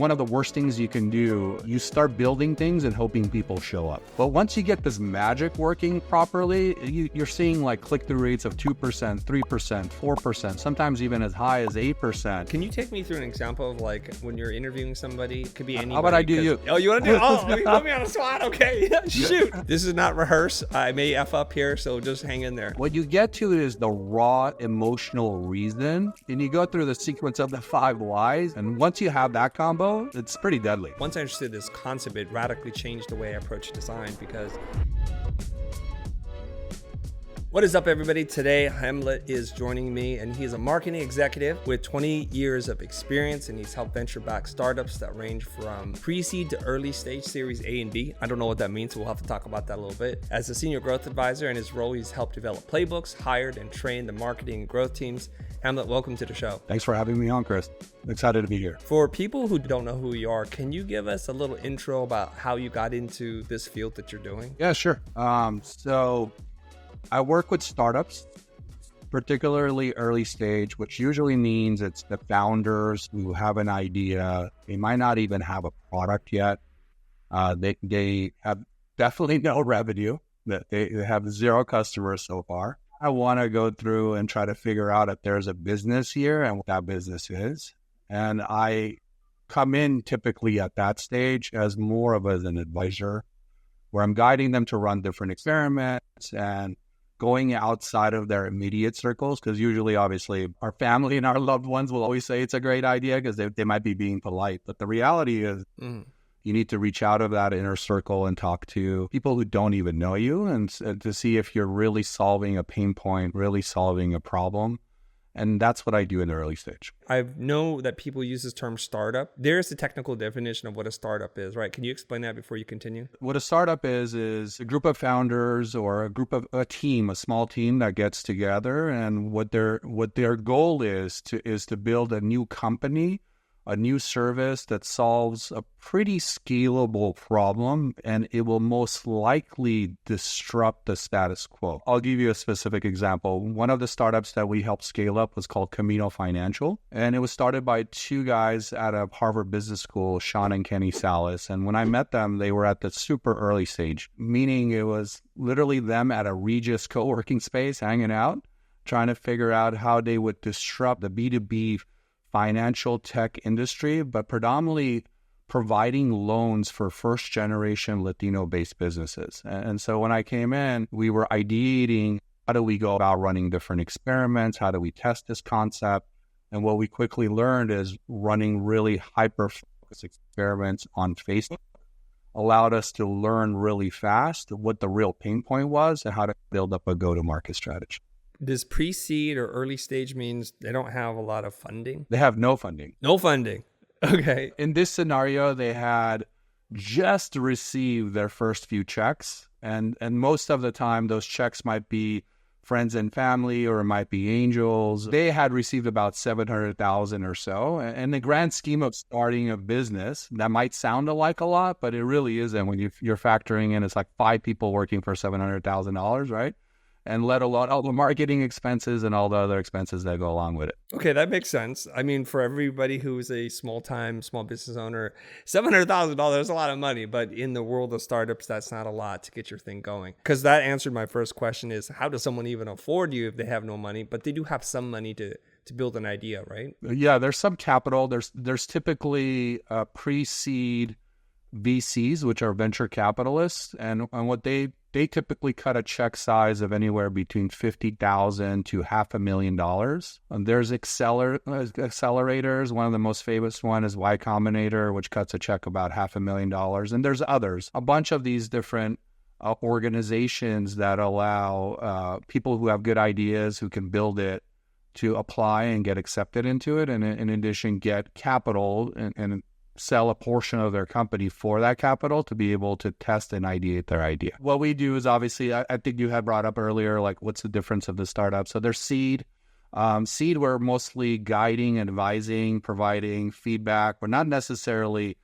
one of the worst things you can do. You start building things and hoping people show up. But once you get this magic working properly, you're seeing like click-through rates of 2%, 3%, 4%, sometimes even as high as 8%. Can you take me through an example of like when you're interviewing somebody? It could be anybody. How about I do you? Oh, you want to do? Oh, you put me on the spot. Okay, shoot. This is not rehearse. I may F up here, so just hang in there. What you get to is the raw emotional reason, and you go through the sequence of the 5 whys, and once you have that combo, it's pretty deadly. Once I understood this concept, it radically changed the way I approach design because... What is up, everybody? Today, Hamlet is joining me, and he's a marketing executive with 20 years of experience, and he's helped venture-backed startups that range from pre-seed to early stage Series A and B. I don't know what that means, so we'll have to talk about that a little bit. As a senior growth advisor in his role, he's helped develop playbooks, hired and trained the marketing and growth teams. Hamlet, welcome to the show. Thanks for having me on, Chris. Excited to be here. For people who don't know who you are, can you give us a little intro about how you got into this field that you're doing? Yeah, sure. So I work with startups, particularly early stage, which usually means it's the founders who have an idea. They might not even have a product yet. They have definitely no revenue. They have 0 customers so far. I want to go through and try to figure out if there's a business here and what that business is. And I come in typically at that stage as more of an advisor, where I'm guiding them to run different experiments and going outside of their immediate circles, because usually, obviously, our family and our loved ones will always say it's a great idea because they might be being polite. But the reality is you need to reach out of that inner circle and talk to people who don't even know you and to see if you're really solving a pain point, really solving a problem. And that's what I do in the early stage. I know that people use this term startup. There's the technical definition of what a startup is, right? Can you explain that before you continue? What a startup is a group of founders or a team, a small team that gets together, and what their goal is to build a new company, a new service that solves a pretty scalable problem, and it will most likely disrupt the status quo. I'll give you a specific example. One of the startups that we helped scale up was called Camino Financial, and it was started by 2 guys out of Harvard Business School, Sean and Kenny Salas. And when I met them, they were at the super early stage, meaning it was literally them at a Regis co-working space hanging out, trying to figure out how they would disrupt the B2B financial tech industry, but predominantly providing loans for first-generation Latino-based businesses. And so when I came in, we were ideating, how do we go about running different experiments? How do we test this concept? And what we quickly learned is running really hyper-focused experiments on Facebook allowed us to learn really fast what the real pain point was and how to build up a go-to-market strategy. Does pre-seed or early stage means they don't have a lot of funding? They have no funding. No funding. Okay. In this scenario, they had just received their first few checks. And most of the time, those checks might be friends and family, or it might be angels. They had received about $700,000 or so. And in the grand scheme of starting a business, that might sound like a lot, but it really isn't. When you're factoring in, it's like 5 people working for $700,000, right? And let alone all the marketing expenses and all the other expenses that go along with it. Okay, that makes sense. I mean, for everybody who's a small business owner, $700,000 is a lot of money, but in the world of startups, that's not a lot to get your thing going. Because that answered my first question is, how does someone even afford you if they have no money? But they do have some money to build an idea, right? Yeah, there's some capital. There's typically pre-seed VCs, which are venture capitalists, and what they typically cut a check size of anywhere between $50,000 to $500,000. There's accelerators. One of the most famous one is Y Combinator, which cuts a check about $500,000. And there's others. A bunch of these different organizations that allow people who have good ideas, who can build it, to apply and get accepted into it, and in addition get capital and sell a portion of their company for that capital to be able to test and ideate their idea. What we do is, obviously, I think you had brought up earlier, like, what's the difference of the startup? So there's seed. Seed, we're mostly guiding, advising, providing feedback. We're not necessarily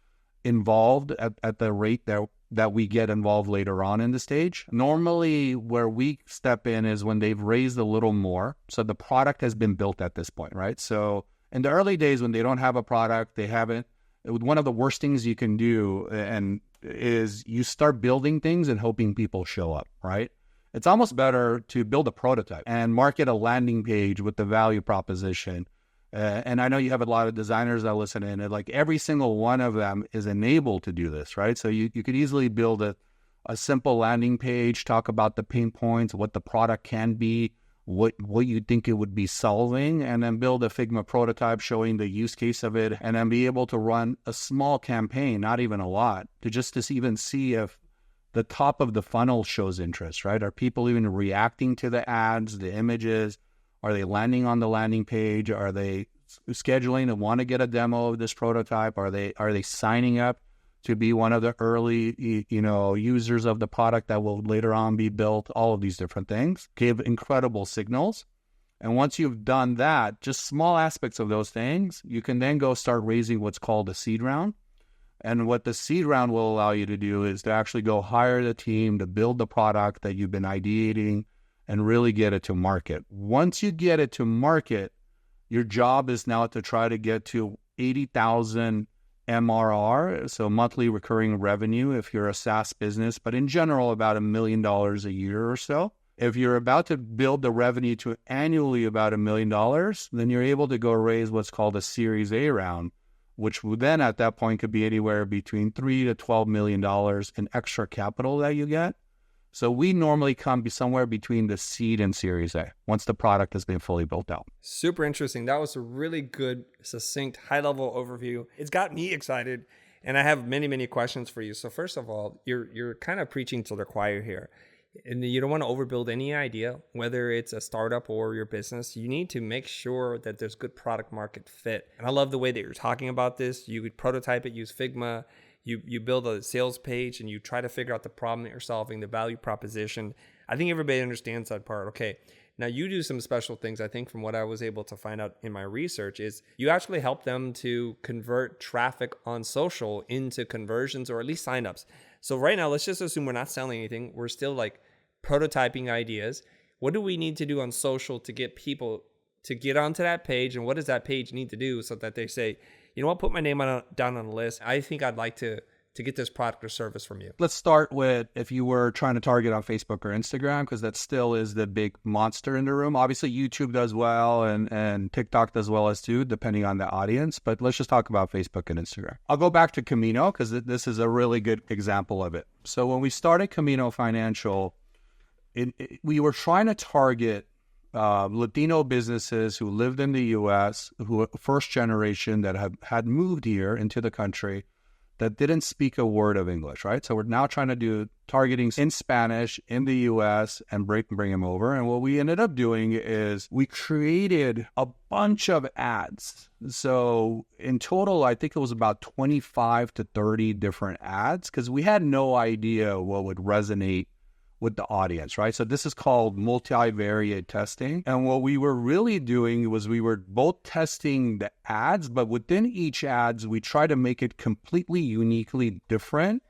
involved at the rate that we get involved later on in the stage. Normally, where we step in is when they've raised a little more. So the product has been built at this point, right? So in the early days, when they don't have a product, they haven't one of the worst things you can do and is you start building things and hoping people show up, right? It's almost better to build a prototype and market a landing page with the value proposition. And I know you have a lot of designers that listen in, and like every single one of them is enabled to do this, right? So you could easily build a simple landing page, talk about the pain points, what the product can be, what you think it would be solving, and then build a Figma prototype showing the use case of it, and then be able to run a small campaign, not even a lot, to even see if the top of the funnel shows interest, right? Are people even reacting to the ads, the images? Are they landing on the landing page? Are they scheduling and want to get a demo of this prototype? Are they signing up to be one of the early, users of the product that will later on be built? All of these different things give incredible signals. And once you've done that, just small aspects of those things, you can then go start raising what's called a seed round. And what the seed round will allow you to do is to actually go hire the team to build the product that you've been ideating and really get it to market. Once you get it to market, your job is now to try to get to 80,000 MRR, so monthly recurring revenue if you're a SaaS business, but in general, about $1 million a year or so. If you're about to build the revenue to annually about $1 million, then you're able to go raise what's called a Series A round, which would then at that point could be anywhere between $3 to $12 million in extra capital that you get. So we normally come somewhere between the seed and Series A once the product has been fully built out. Super interesting. That was a really good, succinct, high-level overview. It's got me excited, and I have many, many questions for you. So first of all, you're kind of preaching to the choir here. And you don't want to overbuild any idea, whether it's a startup or your business. You need to make sure that there's good product market fit. And I love the way that you're talking about this. You would prototype it, use Figma. You build a sales page and you try to figure out the problem that you're solving, the value proposition. I think everybody understands that part. Okay, now you do some special things. I think from what I was able to find out in my research is you actually help them to convert traffic on social into conversions or at least signups. So right now, let's just assume we're not selling anything. We're still like prototyping ideas. What do we need to do on social to get people to get onto that page? And what does that page need to do so that they say, you know what, put my name down on the list. I think I'd like to get this product or service from you. Let's start with if you were trying to target on Facebook or Instagram, because that still is the big monster in the room. Obviously, YouTube does well and TikTok does well as too, depending on the audience. But let's just talk about Facebook and Instagram. I'll go back to Camino because this is a really good example of it. So when we started Camino Financial, we were trying to target Latino businesses who lived in the U.S., who were first generation that had moved here into the country that didn't speak a word of English, right? So we're now trying to do targeting in Spanish in the U.S. and bring them over. And what we ended up doing is we created a bunch of ads. So in total, I think it was about 25 to 30 different ads because we had no idea what would resonate with the audience, right? So this is called multi-variate testing. And what we were really doing was we were both testing the ads, but within each ads, we try to make it completely uniquely different,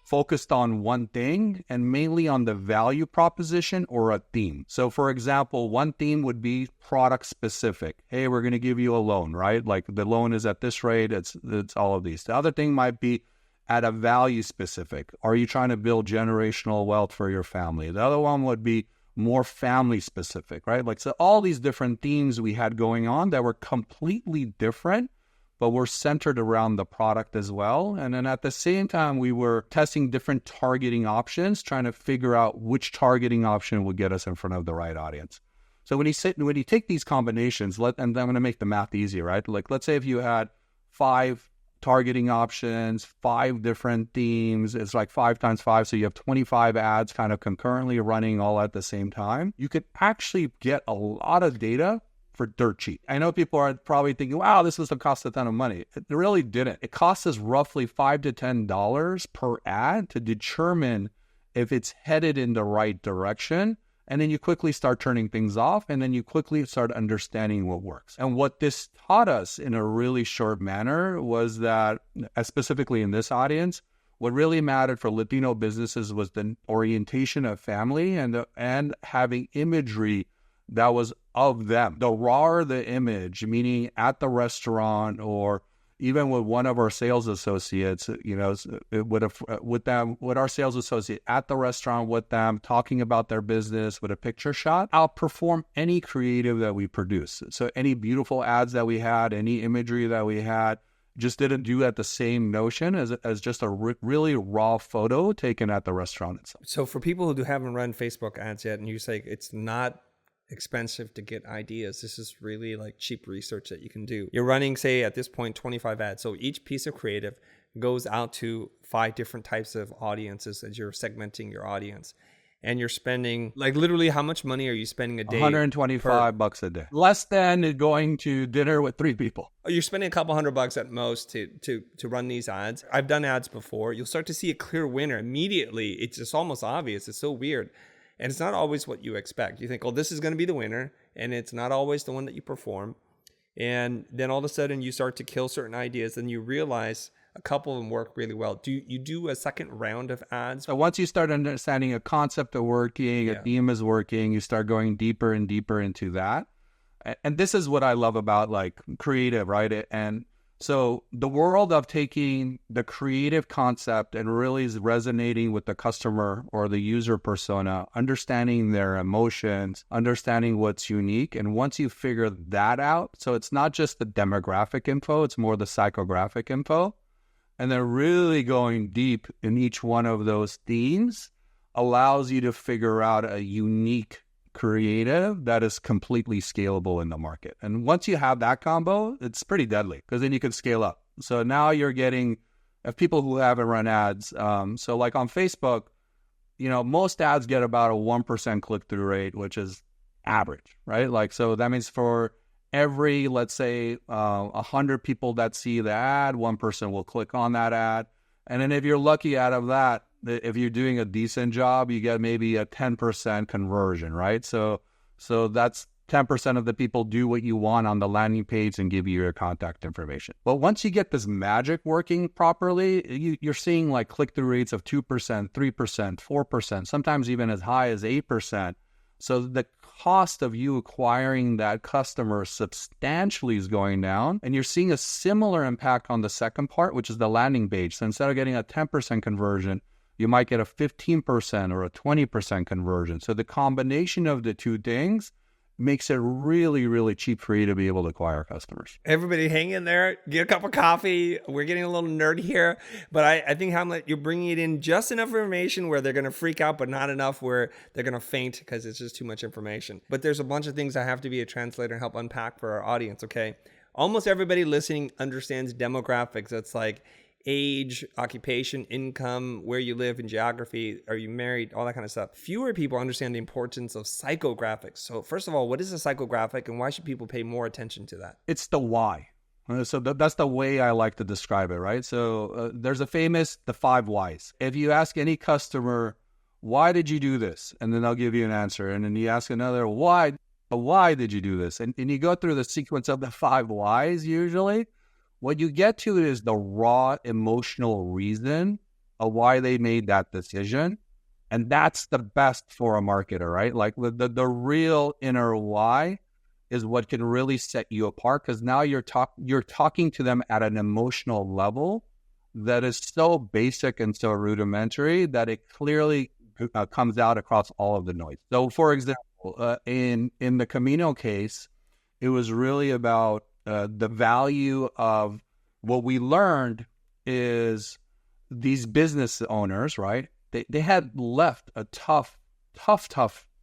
focused on one thing and mainly on the value proposition or a theme. So for example, one theme would be product specific. Hey, we're going to give you a loan, right? Like the loan is at this rate. It's all of these. The other thing might be at a value specific. Are you trying to build generational wealth for your family? The other one would be more family specific, right? Like, so all these different themes we had going on that were completely different, but were centered around the product as well. And then at the same time, we were testing different targeting options, trying to figure out which targeting option would get us in front of the right audience. So when you take these combinations, and I'm going to make the math easy, right? Like, let's say if you had 5 targeting options, 5 different themes, it's like 5 times 5. So you have 25 ads kind of concurrently running all at the same time. You could actually get a lot of data for dirt cheap. I know people are probably thinking, wow, this must have cost a ton of money. It really didn't. It costs us roughly $5 to $10 per ad to determine if it's headed in the right direction. And then you quickly start turning things off, and then you quickly start understanding what works. And what this taught us in a really short manner was that, specifically in this audience, what really mattered for Latino businesses was the orientation of family and having imagery that was of them. The rawer the image, meaning at the restaurant or even with one of our sales associates, with our sales associate at the restaurant with them, talking about their business with a picture shot, outperform any creative that we produce. So any beautiful ads that we had, any imagery that we had, just didn't do at the same notion as just a really raw photo taken at the restaurant itself. So for people who haven't run Facebook ads yet, and you say it's not expensive to get ideas, this is really like cheap research that you can do. You're running, say at this point, 25 ads. So each piece of creative goes out to 5 different types of audiences as you're segmenting your audience. And you're spending, like, literally, how much money are you spending a day? $125 a day. Less than going to dinner with 3 people. You're spending a couple $100 at most to run these ads. I've done ads before. You'll start to see a clear winner immediately. It's just almost obvious. It's so weird. And it's not always what you expect. You think, oh, this is going to be the winner. And it's not always the one that you perform. And then all of a sudden you start to kill certain ideas and you realize a couple of them work really well. Do you do a second round of ads? So once you start understanding a concept of working, a theme is working, you start going deeper and deeper into that. And this is what I love about like creative, right? And so the world of taking the creative concept and really is resonating with the customer or the user persona, understanding their emotions, understanding what's unique. And once you figure that out, so it's not just the demographic info, it's more the psychographic info. And then really going deep in each one of those themes allows you to figure out a unique creative that is completely scalable in the market. And once you have that combo, it's pretty deadly because then you can scale up. So now you're getting, if people who haven't run ads, so like on Facebook, most ads get about a 1% click-through rate, which is average, right? Like, so that means for every, let's say, 100 people that see the ad, 1 person will click on that ad. And then if you're lucky out of that, if you're doing a decent job, you get maybe a 10% conversion, right? So that's 10% of the people do what you want on the landing page and give you your contact information. But once you get this magic working properly, you're seeing like click-through rates of 2%, 3%, 4%, sometimes even as high as 8%. So the cost of you acquiring that customer substantially is going down. And you're seeing a similar impact on the second part, which is the landing page. So instead of getting a 10% conversion, you might get a 15% or a 20% conversion. So the combination of the two things makes it really, really cheap for you to be able to acquire customers. Everybody hang in there, get a cup of coffee. We're getting a little nerdy here, but I think, Hamlet, you're bringing it in just enough information where they're going to freak out, but not enough where they're going to faint because it's just too much information. But there's a bunch of things I have to be a translator and help unpack for our audience, okay? Almost everybody listening understands demographics. That's like age, occupation, income, where you live, and geography, are you married, all that kind of stuff. Fewer people understand the importance of psychographics. So first of all, what is a psychographic and why should people pay more attention to that? It's the why. So that's the way I like to describe it, right? So there's the 5 whys. If you ask any customer, why did you do this? And then they'll give you an answer. And then you ask another, why did you do this? And you go through the sequence of the 5 whys usually. What you get to is the raw emotional reason of why they made that decision. And that's the best for a marketer, right? Like the real inner why is what can really set you apart, because now you're talking to them at an emotional level that is so basic and so rudimentary that it clearly comes out across all of the noise. So for example, in the Camino case, it was really about the value of what we learned is these business owners, right? They had left a tough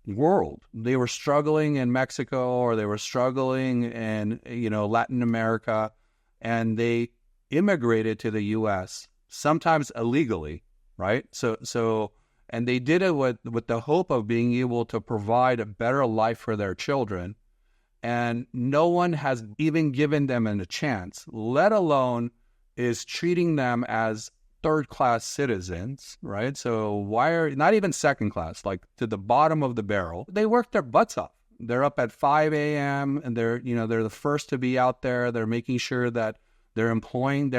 world. They were struggling in Mexico or they were struggling in, Latin America, and they immigrated to the U.S., sometimes illegally, right? So and they did it with the hope of being able to provide a better life for their children. And no one has even given them a chance, let alone is treating them as third-class citizens, right? So why are not even second class, like to the bottom of the barrel? They work their butts off. They're up at 5 a.m. and they're the first to be out there. They're making sure that they're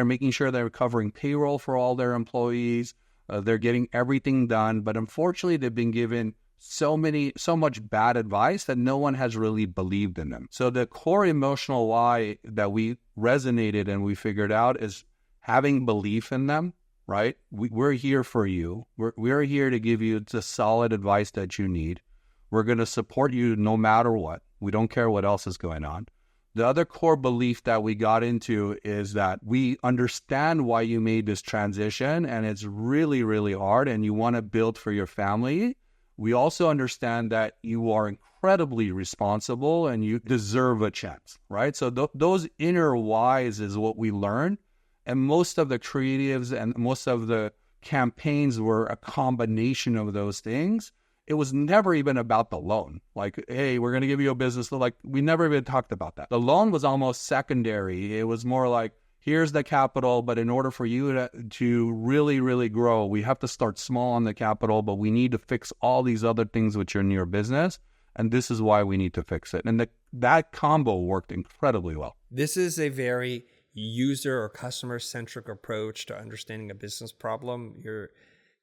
making sure they're covering payroll for all their employees. They're getting everything done. But unfortunately, they've been given so much bad advice that no one has really believed in them. So the core emotional why that we resonated and we figured out is having belief in them, right? We're here for you. We're here to give you the solid advice that you need. We're going to support you no matter what. We don't care what else is going on. The other core belief that we got into is that we understand why you made this transition and it's really, really hard and you want to build for your family. We also understand that you are incredibly responsible and you deserve a chance, right? So those inner whys is what we learned. And most of the creatives and most of the campaigns were a combination of those things. It was never even about the loan. Like, hey, we're going to give you a business. Like, we never even talked about that. The loan was almost secondary. It was more like, here's the capital, but in order for you to really, really grow, we have to start small on the capital, but we need to fix all these other things which are in your business. And this is why we need to fix it. And that combo worked incredibly well. This is a very user or customer-centric approach to understanding a business problem.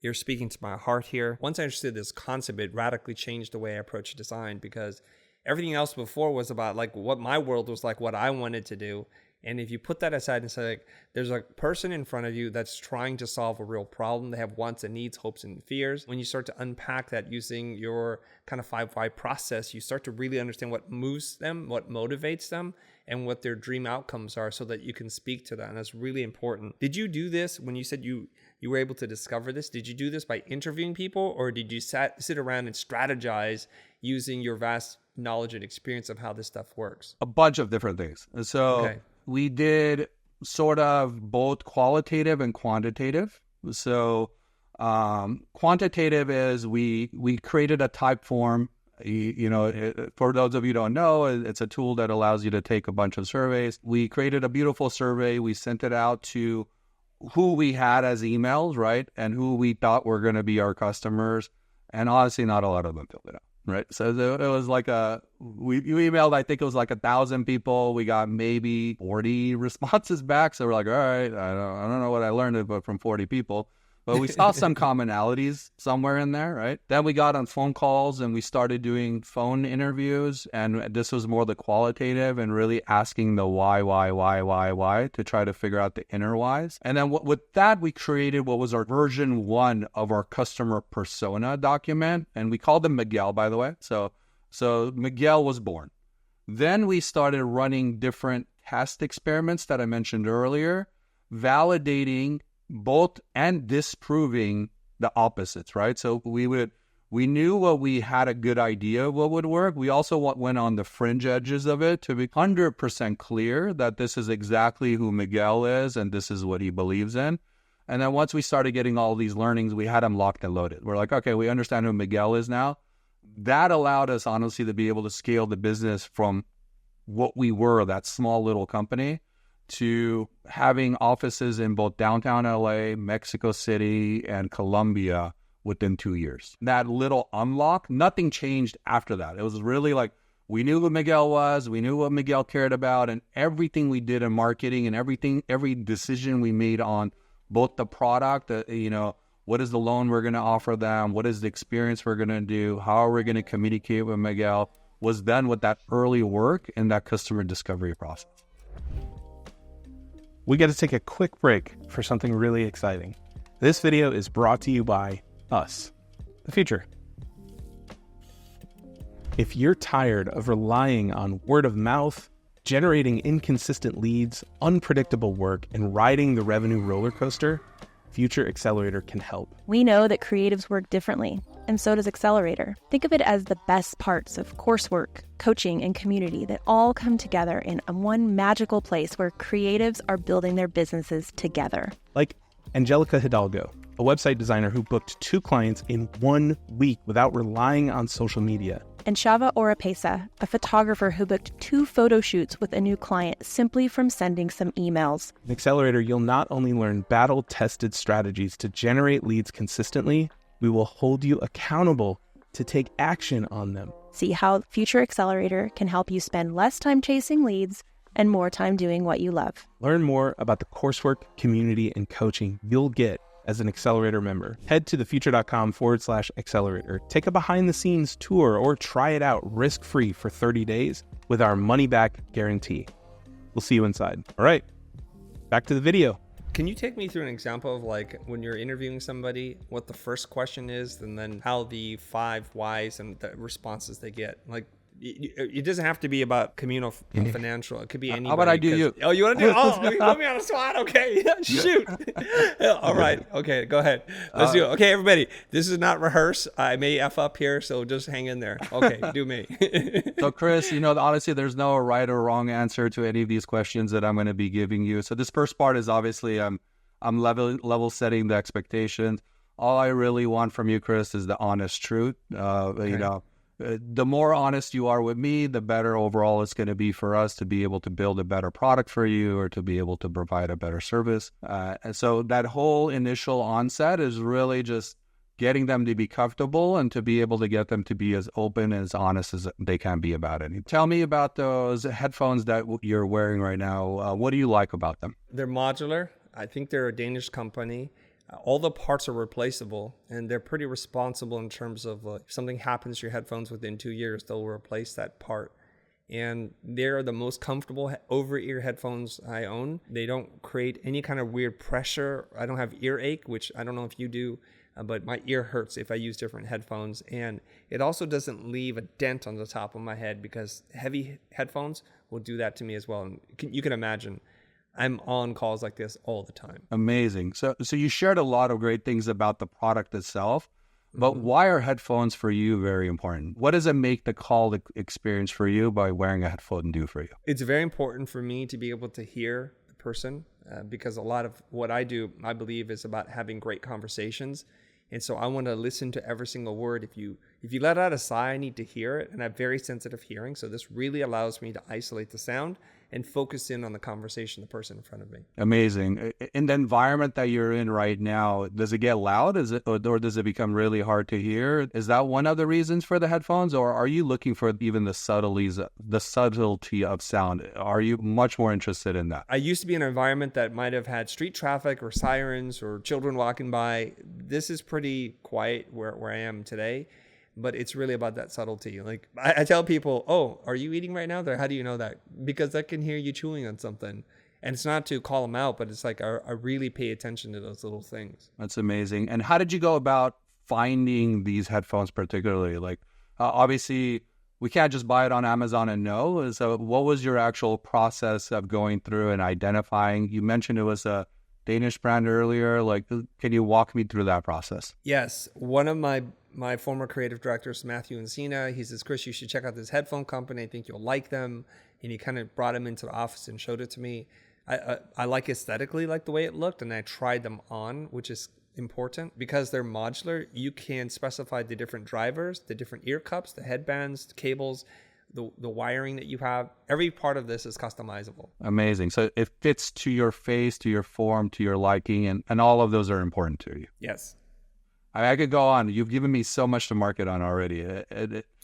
You're speaking to my heart here. Once I understood this concept, it radically changed the way I approach design, because everything else before was about like what my world was like, what I wanted to do. And if you put that aside and say, like, there's a person in front of you that's trying to solve a real problem. They have wants and needs, hopes and fears. When you start to unpack that using your kind of 5 why process, you start to really understand what moves them, what motivates them, and what their dream outcomes are so that you can speak to that. And that's really important. Did you do this when you said you were able to discover this? Did you do this by interviewing people, or did you sit around and strategize using your vast knowledge and experience of how this stuff works? A bunch of different things. So we did sort of both qualitative and quantitative. So quantitative is we created a type form. For those of you who don't know, it's a tool that allows you to take a bunch of surveys. We created a beautiful survey. We sent it out to who we had as emails, right? And who we thought were going to be our customers. And honestly, not a lot of them filled it out, right? So it was like we emailed, I think it was like 1,000 people. We got maybe 40 responses back. So we're like, all right, I don't know what I learned but from 40 people. But we saw some commonalities somewhere in there, right? Then we got on phone calls and we started doing phone interviews. And this was more the qualitative and really asking the why to try to figure out the inner whys. And then with that, we created what was our version 1 of our customer persona document. And we called him Miguel, by the way. So Miguel was born. Then we started running different test experiments that I mentioned earlier, validating both and disproving the opposites, right? So we knew what we had a good idea of what would work. We also went on the fringe edges of it to be 100% clear that this is exactly who Miguel is and this is what he believes in. And then once we started getting all these learnings, we had him locked and loaded. We're like, okay, we understand who Miguel is now. That allowed us, honestly, to be able to scale the business from what we were, that small little company, to having offices in both downtown LA, Mexico City, and Colombia within 2 years. That little unlock, nothing changed after that. It was really like, we knew who Miguel was, we knew what Miguel cared about, and everything we did in marketing and every decision we made on both the product, what is the loan we're going to offer them, what is the experience we're going to do, how are we going to communicate with Miguel, was done with that early work in that customer discovery process. We got to take a quick break for something really exciting. This video is brought to you by us, the Futur. If you're tired of relying on word of mouth, generating inconsistent leads, unpredictable work, and riding the revenue roller coaster, Futur Accelerator can help. We know that creatives work differently, and so does Accelerator. Think of it as the best parts of coursework, coaching, and community that all come together in one magical place where creatives are building their businesses together. Like Angelica Hidalgo, a website designer who booked 2 clients in 1 week without relying on social media. And Shava Oropesa, a photographer who booked 2 photo shoots with a new client simply from sending some emails. In Accelerator, you'll not only learn battle-tested strategies to generate leads consistently, we will hold you accountable to take action on them. See how Futur Accelerator can help you spend less time chasing leads and more time doing what you love. Learn more about the coursework, community, and coaching you'll get as an Accelerator member. Head to thefutur.com/accelerator. Take a behind-the-scenes tour or try it out risk-free for 30 days with our money-back guarantee. We'll see you inside. All right, back to the video. Can you take me through an example of like when you're interviewing somebody, what the first question is, and then how the 5 whys and the responses they get? Like, it doesn't have to be about communal financial. It could be anybody. How about I do you? Oh, you want to do? Oh, you put me on the spot. Okay, shoot. All right. Okay, go ahead. Let's do it. Okay, everybody. This is not rehearse. I may F up here, so just hang in there. Okay, do me. So, Chris, honestly, there's no right or wrong answer to any of these questions that I'm going to be giving you. So this first part is obviously I'm level setting the expectations. All I really want from you, Chris, is the honest truth. Okay. The more honest you are with me, the better overall it's going to be for us to be able to build a better product for you or to be able to provide a better service. And so that whole initial onset is really just getting them to be comfortable and to be able to get them to be as open and as honest as they can be about it. Tell me about those headphones that you're wearing right now. What do you like about them? They're modular. I think they're a Danish company. All the parts are replaceable, and they're pretty responsible in terms of if something happens to your headphones within 2 years, they'll replace that part. And they're the most comfortable over-ear headphones I own. They don't create any kind of weird pressure. I don't have earache, which I don't know if you do, but my ear hurts if I use different headphones. And it also doesn't leave a dent on the top of my head because heavy headphones will do that to me as well. And you can imagine. I'm on calls like this all the time. Amazing. So you shared a lot of great things about the product itself, but why are headphones for you very important? What does it make the call experience for you by wearing a headphone do for you? It's very important for me to be able to hear the person because a lot of what I do, I believe, is about having great conversations. And so I want to listen to every single word. If you let out a sigh, I need to hear it. And I have very sensitive hearing. So this really allows me to isolate the sound and focus in on the conversation, the person in front of me. Amazing. In the environment that you're in right now, does it get loud? Or does it become really hard to hear? Is that one of the reasons for the headphones? Or are you looking for even the subtlety of sound? Are you much more interested in that? I used to be in an environment that might have had street traffic or sirens or children walking by. This is pretty quiet where I am today. But it's really about that subtlety. Like I tell people, oh, are you eating right now? How do you know that? Because I can hear you chewing on something. And it's not to call them out, but it's like I really pay attention to those little things. That's amazing. And how did you go about finding these headphones particularly? Like obviously, we can't just buy it on Amazon and know. So what was your actual process of going through and identifying? You mentioned it was a Danish brand earlier. Like, can you walk me through that process? Yes. One of my former creative directors, Matthew Encina, he says, Chris, you should check out this headphone company. I think you'll like them. And he kind of brought him into the office and showed it to me. I like aesthetically like the way it looked, and I tried them on, which is important because they're modular. You can specify the different drivers, the different ear cups, the headbands, the cables, the wiring that you have. Every part of this is customizable. Amazing. So it fits to your face, to your form, to your liking, and all of those are important to you. Yes. I could go on. You've given me so much to market on already.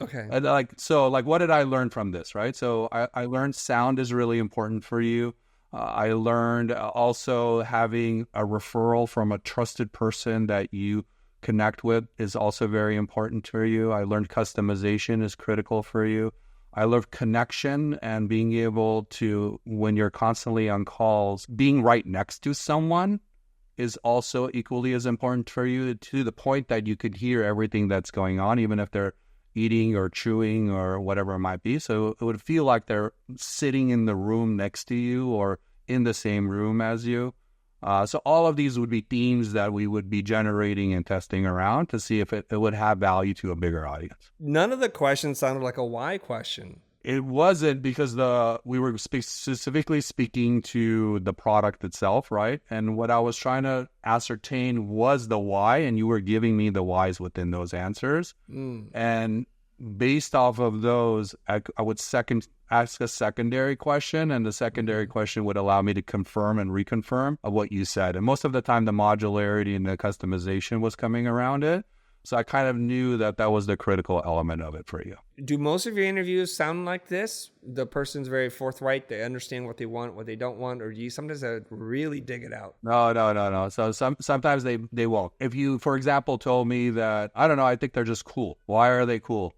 Okay. So what did I learn from this, right? So I learned sound is really important for you. I learned also having a referral from a trusted person that you connect with is also very important to you. I learned customization is critical for you. I learned connection and being able to, when you're constantly on calls, being right next to someone is also equally as important for you, to the point that you could hear everything that's going on, even if they're eating or chewing or whatever it might be. So it would feel like they're sitting in the room next to you or in the same room as you. So all of these would be themes that we would be generating and testing around to see if it would have value to a bigger audience. None of the questions sounded like a why question. It wasn't, because we were specifically speaking to the product itself, right? And what I was trying to ascertain was the why, and you were giving me the whys within those answers. And based off of those, I would ask a secondary question, and the secondary question would allow me to confirm and reconfirm of what you said. And most of the time, the modularity and the customization was coming around it. So I kind of knew that that was the critical element of it for you. Do most of your interviews sound like this? The person's very forthright. They understand what they want, what they don't want, or do you sometimes really dig it out? No. So sometimes they won't. If you, for example, told me that, I don't know, I think they're just cool. Why are they cool?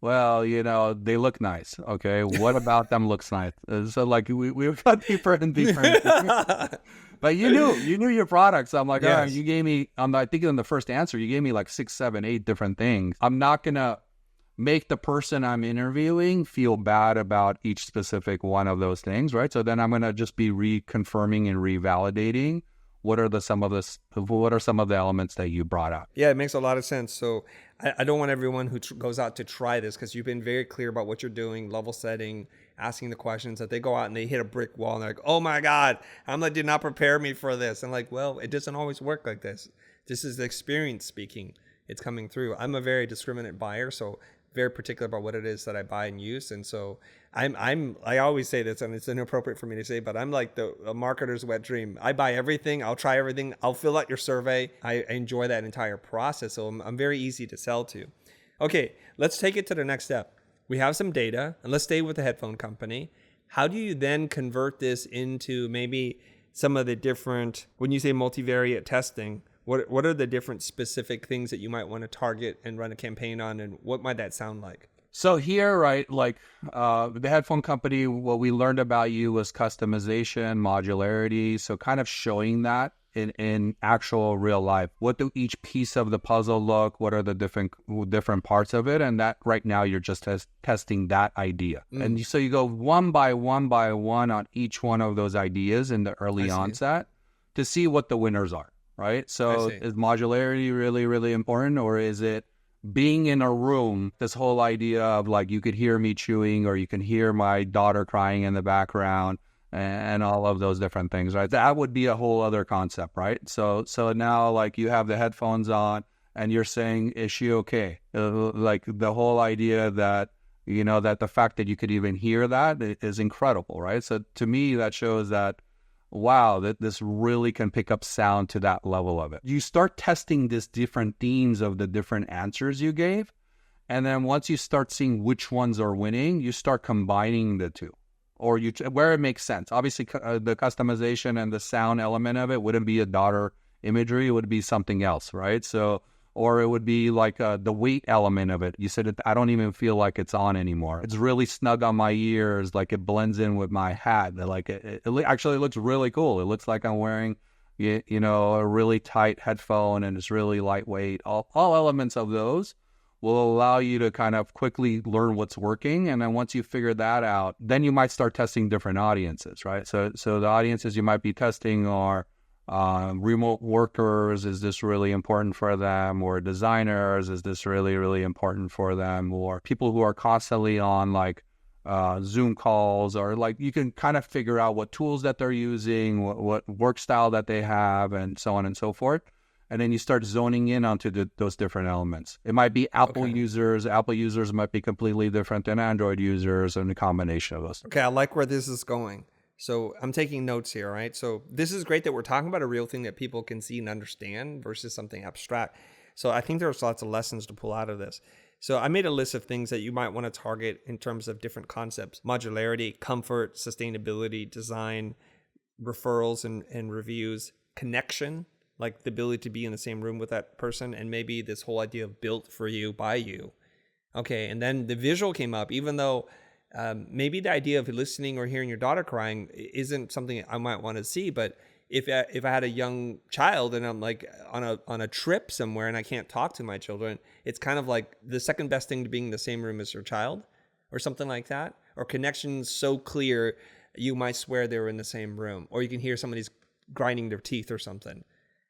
Well, they look nice. Okay, what about them looks nice? So like we've got deeper and deeper. But you knew your products. I'm like, yes. All right, you gave me. I think in the first answer, you gave me like 6, 7, 8 different things. I'm not gonna make the person I'm interviewing feel bad about each specific one of those things, right? So then I'm gonna just be reconfirming and revalidating what are some of the elements that you brought up. Yeah, it makes a lot of sense. So I don't want everyone who goes out to try this, because you've been very clear about what you're doing, level setting, asking the questions, that they go out and they hit a brick wall and they're like, oh my God, Hamlet did not prepare me for this. And like, well, it doesn't always work like this. This is the experience speaking. It's coming through. I'm a very discriminate buyer, so very particular about what it is that I buy and use. And so I always say this, and it's inappropriate for me to say, but I'm like a marketer's wet dream. I buy everything. I'll try everything. I'll fill out your survey. I enjoy that entire process. So I'm very easy to sell to. Okay, let's take it to the next step. We have some data, and let's stay with the headphone company. How do you then convert this into maybe some of the different, when you say multivariate testing, what are the different specific things that you might want to target and run a campaign on, and what might that sound like? So here, right, like the headphone company, what we learned about you was customization, modularity. So kind of showing that in actual real life. What do each piece of the puzzle look? What are the different parts of it? And that right now you're just testing that idea. And so you go one by one on each one of those ideas in the early onset to see what the winners are, right? So is modularity really, really important, or is it being in a room, this whole idea of like you could hear me chewing or you can hear my daughter crying in the background and all of those different things, right? That would be a whole other concept, right? So now like you have the headphones on and you're saying, is she okay? Like the whole idea that, that the fact that you could even hear that is incredible, right? So to me, that shows that, wow, that this really can pick up sound to that level of it. You start testing these different themes of the different answers you gave. And then once you start seeing which ones are winning, you start combining the two, or where it makes sense. Obviously, the customization and the sound element of it wouldn't be a daughter imagery. It would be something else, right? So, or it would be like the weight element of it. You said, I don't even feel like it's on anymore. It's really snug on my ears, like it blends in with my hat. Like it actually looks really cool. It looks like I'm wearing, a really tight headphone, and it's really lightweight. All elements of those will allow you to kind of quickly learn what's working. And then once you figure that out, then you might start testing different audiences, right? So the audiences you might be testing are remote workers, is this really important for them? Or designers, is this really, really important for them? Or people who are constantly on like Zoom calls, or like you can kind of figure out what tools that they're using, what work style that they have, and so on and so forth. And then you start zoning in onto those different elements. It might be Apple users. Apple users might be completely different than Android users, and a combination of those. Okay, I like where this is going. So I'm taking notes here, right? So this is great that we're talking about a real thing that people can see and understand versus something abstract. So I think there's lots of lessons to pull out of this. So I made a list of things that you might want to target in terms of different concepts: modularity, comfort, sustainability, design, referrals and reviews, connection, like the ability to be in the same room with that person, and maybe this whole idea of built for you, by you. Okay, and then the visual came up, even though maybe the idea of listening or hearing your daughter crying isn't something I might want to see, but if I had a young child and I'm like on a trip somewhere and I can't talk to my children, it's kind of like the second best thing to being in the same room as your child, or something like that. Or connections so clear you might swear they were in the same room, or you can hear somebody's grinding their teeth or something.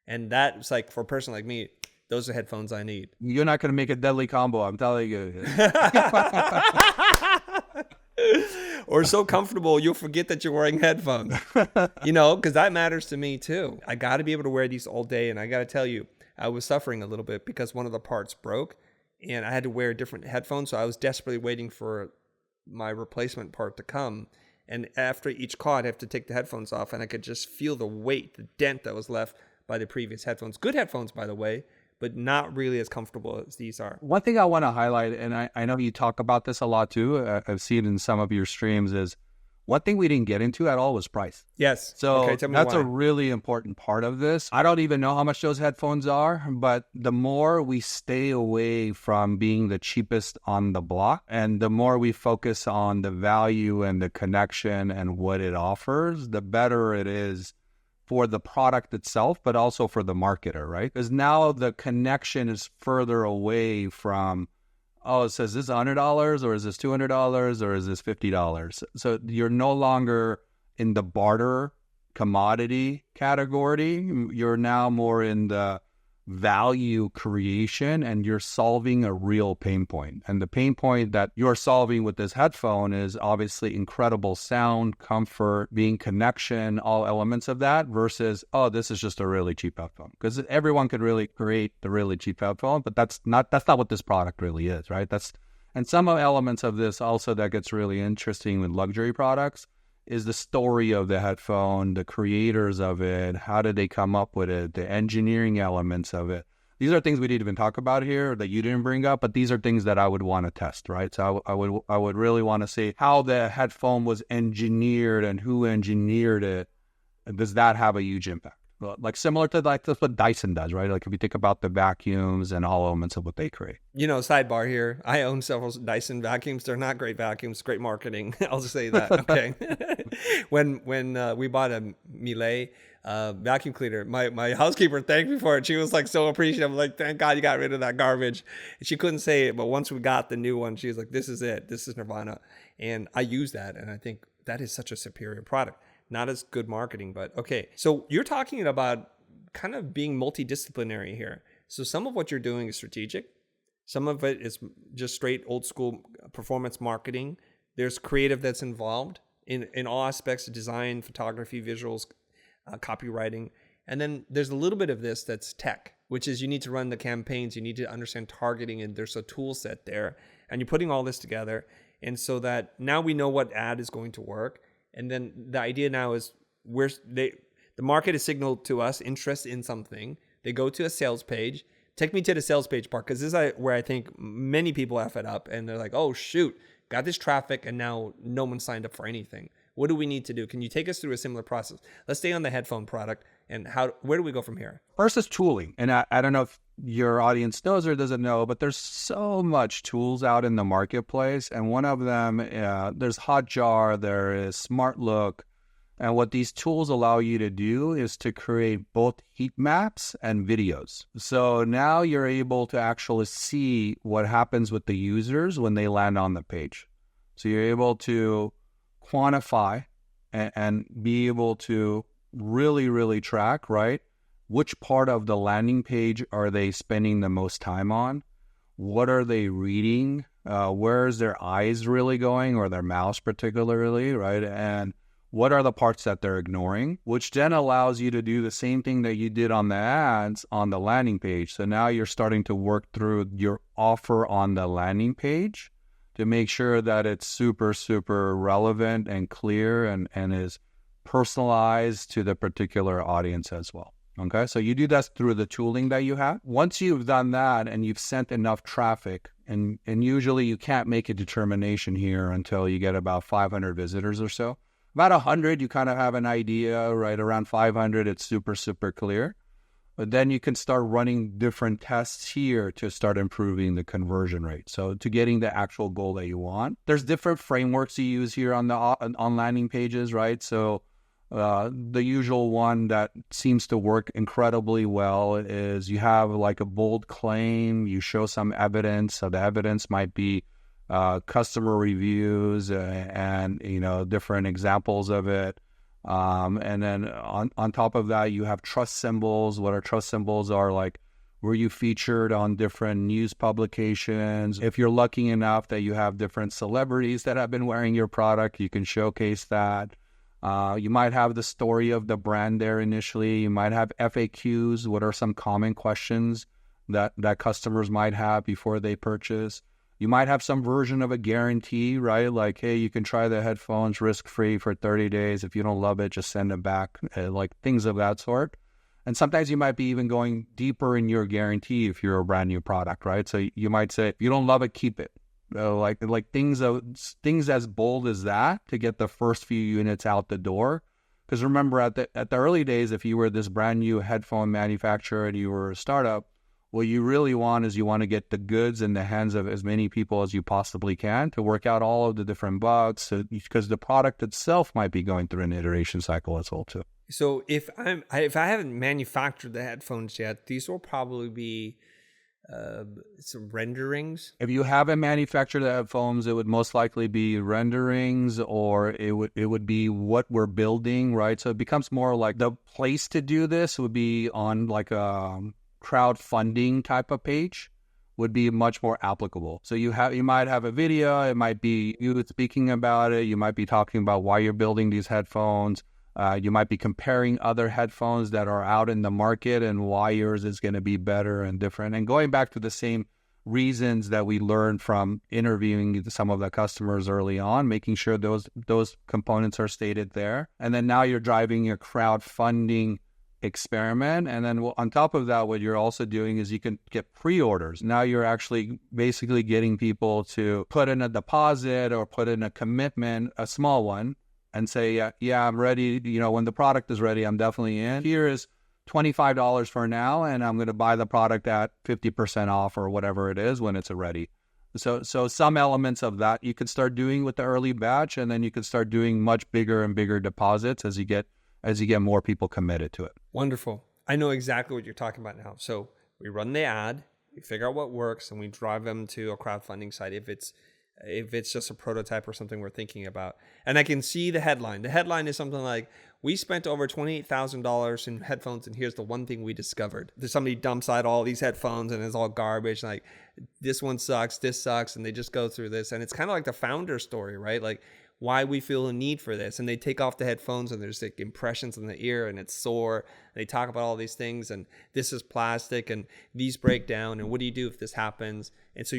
And that's like, for a person like me, those are headphones I need. You're not going to make a deadly combo, I'm telling you. Or so comfortable you'll forget that you're wearing headphones, because that matters to me too. I got to be able to wear these all day. And I got to tell you, I was suffering a little bit because one of the parts broke and I had to wear different headphones. So I was desperately waiting for my replacement part to come. And after each call, I'd have to take the headphones off, and I could just feel the weight, the dent that was left by the previous headphones. Good headphones, by the way, but not really as comfortable as these are. One thing I want to highlight, and I know you talk about this a lot too, I've seen it in some of your streams, is one thing we didn't get into at all was price. Yes. So okay, tell me that's why. a really important part of this. I don't even know how much those headphones are, but the more we stay away from being the cheapest on the block, and the more we focus on the value and the connection and what it offers, the better it is for the product itself, but also for the marketer, right? Because now the connection is further away from, oh, it says this $100 or is this $200 or is this $50? So you're no longer in the barter commodity category. You're now more in the value creation, and you're solving a real pain point. And the pain point that you're solving with this headphone is obviously incredible sound, comfort, being connection, all elements of that, versus, oh, this is just a really cheap headphone. Because everyone could really create the really cheap headphone, but that's not what this product really is, right? And some elements of this also that gets really interesting with luxury products is the story of the headphone, the creators of it, how did they come up with it, the engineering elements of it. These are things we didn't even talk about here that you didn't bring up, but these are things that I would want to test, right? So I would really want to see how the headphone was engineered and who engineered it. Does that have a huge impact? Like similar to that's what Dyson does, right? Like if you think about the vacuums and all elements of what they create. Sidebar here. I own several Dyson vacuums. They're not great vacuums, great marketing. I'll just say that. Okay. when we bought a Miele vacuum cleaner, my housekeeper thanked me for it. She was like so appreciative. Like, thank God you got rid of that garbage. And she couldn't say it, but once we got the new one, she was like, this is it. This is Nirvana. And I use that. And I think that is such a superior product. Not as good marketing, but okay. So you're talking about kind of being multidisciplinary here. So some of what you're doing is strategic. Some of it is just straight old school performance marketing. There's creative that's involved in all aspects of design, photography, visuals, copywriting. And then there's a little bit of this that's tech, which is you need to run the campaigns. You need to understand targeting, and there's a tool set there. And you're putting all this together. And so that now we know what ad is going to work. And then the idea now is the market is signaled to us interest in something. They go to a sales page. Take me to the sales page part, because this is where I think many people F it up, and they're like, oh, shoot, got this traffic and now no one signed up for anything. What do we need to do? Can you take us through a similar process? Let's stay on the headphone product, and where do we go from here? First is tooling. And I don't know if your audience knows or doesn't know, but there's so much tools out in the marketplace. And one of them, there's Hotjar, there is Smart Look. And what these tools allow you to do is to create both heat maps and videos. So now you're able to actually see what happens with the users when they land on the page. So you're able to quantify and be able to really, really track, right? Which part of the landing page are they spending the most time on? What are they reading? Where is their eyes really going, or their mouse particularly, right? And what are the parts that they're ignoring? Which then allows you to do the same thing that you did on the ads on the landing page. So now you're starting to work through your offer on the landing page to make sure that it's super, super relevant and clear and is personalized to the particular audience as well. Okay, so you do that through the tooling that you have. Once you've done that and you've sent enough traffic, and usually you can't make a determination here until you get about 500 visitors or so. About 100, you kind of have an idea, right? Around 500, it's super, super clear. But then you can start running different tests here to start improving the conversion rate. So to getting the actual goal that you want. There's different frameworks you use here on landing pages, right? So the usual one that seems to work incredibly well is you have like a bold claim, you show some evidence. So the evidence might be customer reviews and different examples of it. And then on top of that, you have trust symbols. What our trust symbols are, like, were you featured on different news publications? If you're lucky enough that you have different celebrities that have been wearing your product, you can showcase that. You might have the story of the brand there initially. You might have FAQs. What are some common questions that customers might have before they purchase? You might have some version of a guarantee, right? Like, hey, you can try the headphones risk-free for 30 days. If you don't love it, just send them back, like things of that sort. And sometimes you might be even going deeper in your guarantee if you're a brand new product, right? So you might say, if you don't love it, keep it. Like things as bold as that to get the first few units out the door. Because remember, at the early days, if you were this brand new headphone manufacturer and you were a startup, what you really want is you want to get the goods in the hands of as many people as you possibly can to work out all of the different bugs, because the product itself might be going through an iteration cycle as well too. So if I haven't manufactured the headphones yet, these will probably be some renderings. If you haven't manufactured the headphones, it would most likely be renderings, or it would be what we're building, right? So it becomes more like the place to do this would be on like a crowdfunding type of page, would be much more applicable. So you might have a video, it might be you speaking about it, you might be talking about why you're building these headphones. You might be comparing other headphones that are out in the market and why yours is going to be better and different. And going back to the same reasons that we learned from interviewing some of the customers early on, making sure those components are stated there. And then now you're driving a crowdfunding experiment. And then on top of that, what you're also doing is you can get pre-orders. Now you're actually basically getting people to put in a deposit or put in a commitment, a small one, and say, yeah, I'm ready. When the product is ready, I'm definitely in. Here is $25 for now, and I'm going to buy the product at 50% off or whatever it is when it's ready. So some elements of that you could start doing with the early batch, and then you could start doing much bigger and bigger deposits as you get more people committed to it. Wonderful. I know exactly what you're talking about now. So we run the ad, we figure out what works, and we drive them to a crowdfunding site if it's just a prototype or something we're thinking about. And I can see the headline. The headline is something like, we spent over $28,000 in headphones, and here's the one thing we discovered. There's somebody dumps out all these headphones, and it's all garbage. Like, this one sucks, this sucks, and they just go through this. And it's kind of like the founder story, right? Like, why we feel a need for this. And they take off the headphones, and there's like impressions in the ear, and it's sore. And they talk about all these things, and this is plastic, and these break down, and what do you do if this happens? And so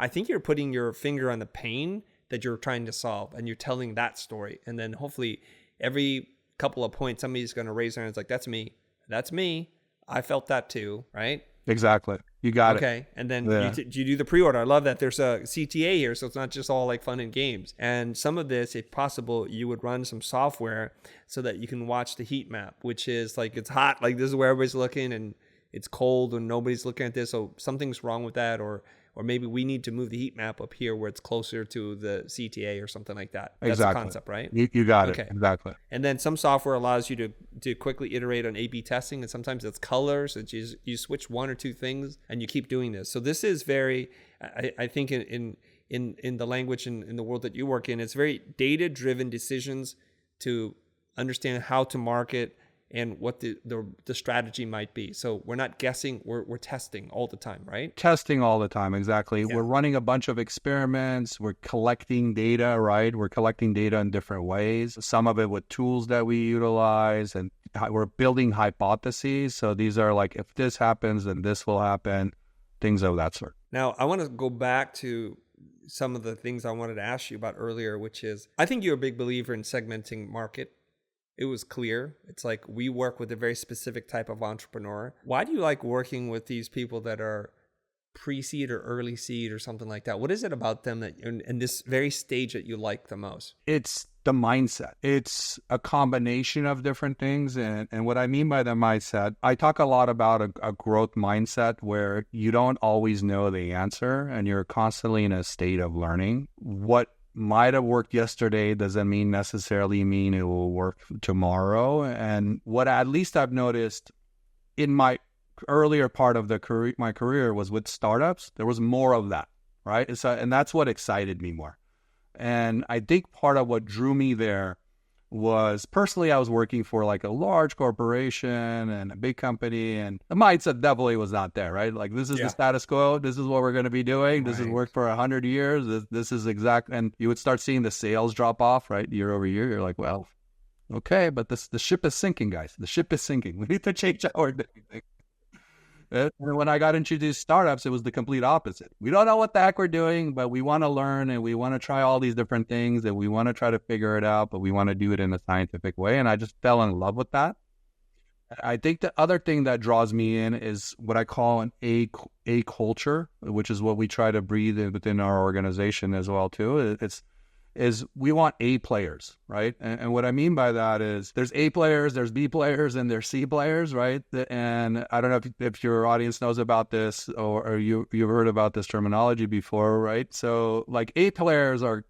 I think you're putting your finger on the pain that you're trying to solve, and you're telling that story. And then hopefully every couple of points, somebody's going to raise their hands like, that's me. That's me. I felt that too, right? Exactly. You got it. Okay. And then you do the pre-order. I love that there's a CTA here, so it's not just all like fun and games. And some of this, if possible, you would run some software so that you can watch the heat map, which is like, it's hot, like this is where everybody's looking, and it's cold and nobody's looking at this. So something's wrong with that, or maybe we need to move the heat map up here where it's closer to the CTA or something like that. That's exactly. The concept, right? You got it. Exactly. And then some software allows you to quickly iterate on A/B testing, and sometimes it's colors. It's you switch one or two things, and you keep doing this. So this is very, I think in the language in the world that you work in, it's very data-driven decisions to understand how to market and what the strategy might be. So we're not guessing, we're testing all the time, right? Testing all the time, exactly. Yeah. We're running a bunch of experiments. We're collecting data, right? We're collecting data in different ways. Some of it with tools that we utilize, and we're building hypotheses. So these are like, if this happens, then this will happen, things of that sort. Now, I want to go back to some of the things I wanted to ask you about earlier, which is, I think you're a big believer in segmenting market. It was clear. It's like, we work with a very specific type of entrepreneur. Why do you like working with these people that are pre-seed or early seed or something like that? What is it about them that in this very stage that you like the most? It's the mindset. It's a combination of different things. And what I mean by the mindset, I talk a lot about a growth mindset where you don't always know the answer and you're constantly in a state of learning. What might have worked yesterday doesn't necessarily mean it will work tomorrow. And what at least I've noticed in my earlier part of my career was with startups, there was more of that, right? And that's what excited me more. And I think part of what drew me there was, personally, I was working for like a large corporation and a big company, and the mindset definitely was not there, right? Like, this is the status quo. This is what we're going to be doing. This has worked for 100 years. This is exact. And you would start seeing the sales drop off, right? Year over year. You're like, well, okay, but the ship is sinking, guys. The ship is sinking. We need to change our thing. And when I got introduced to startups, it was the complete opposite. We don't know what the heck we're doing, but we want to learn, and we want to try all these different things, and we want to try to figure it out, but we want to do it in a scientific way. And I just fell in love with that. I think the other thing that draws me in is what I call an A culture, which is what we try to breathe within our organization as well too. Is we want A players, right? And what I mean by that is there's A players, there's B players, and there's C players, right? And I don't know if your audience knows about this or you've heard about this terminology before, right? So like A players are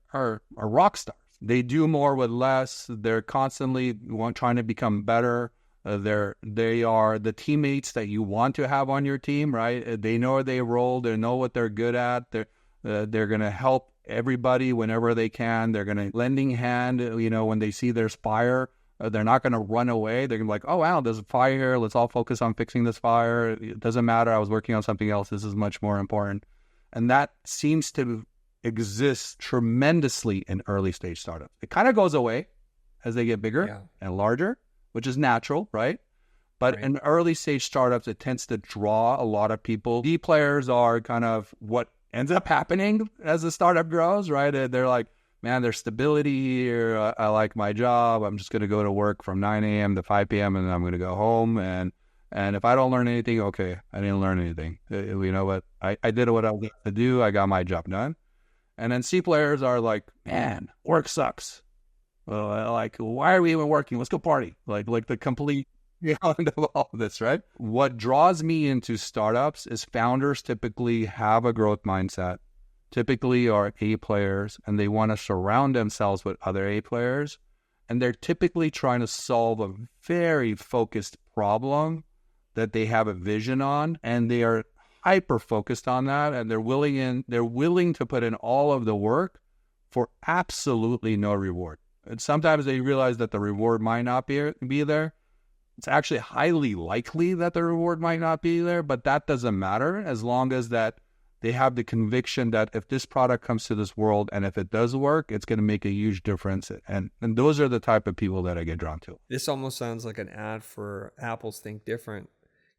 rock stars. They do more with less. They're constantly trying to become better. They are the teammates that you want to have on your team, right? They know their role. They know what they're good at. They're going to help everybody whenever they can. They're going to lending hand, when they see there's fire, they're not going to run away. They're going to be like, oh, wow, there's a fire here. Let's all focus on fixing this fire. It doesn't matter. I was working on something else. This is much more important. And that seems to exist tremendously in early stage startups. It kind of goes away as they get bigger and larger, which is natural, right? But in early stage startups, it tends to draw a lot of people. D players are kind of what ends up happening as the startup grows, right? They're like, man, there's stability here. I like my job. I'm just going to go to work from 9 a.m. to 5 p.m. and then I'm going to go home. And if I don't learn anything, okay, I didn't learn anything. You know what? I did what I was to do. I got my job done. And then C players are like, man, work sucks. Well, like, why are we even working? Let's go party. Like the complete end of all of this, right? What draws me into startups is founders typically have a growth mindset, typically are A players, and they want to surround themselves with other A players. And they're typically trying to solve a very focused problem that they have a vision on, and they are hyper focused on that, and they're willing to put in all of the work for absolutely no reward. And sometimes they realize that the reward might not be there. It's actually highly likely that the reward might not be there, but that doesn't matter as long as that they have the conviction that if this product comes to this world and if it does work, it's going to make a huge difference. And those are the type of people that I get drawn to. This almost sounds like an ad for Apple's Think Different.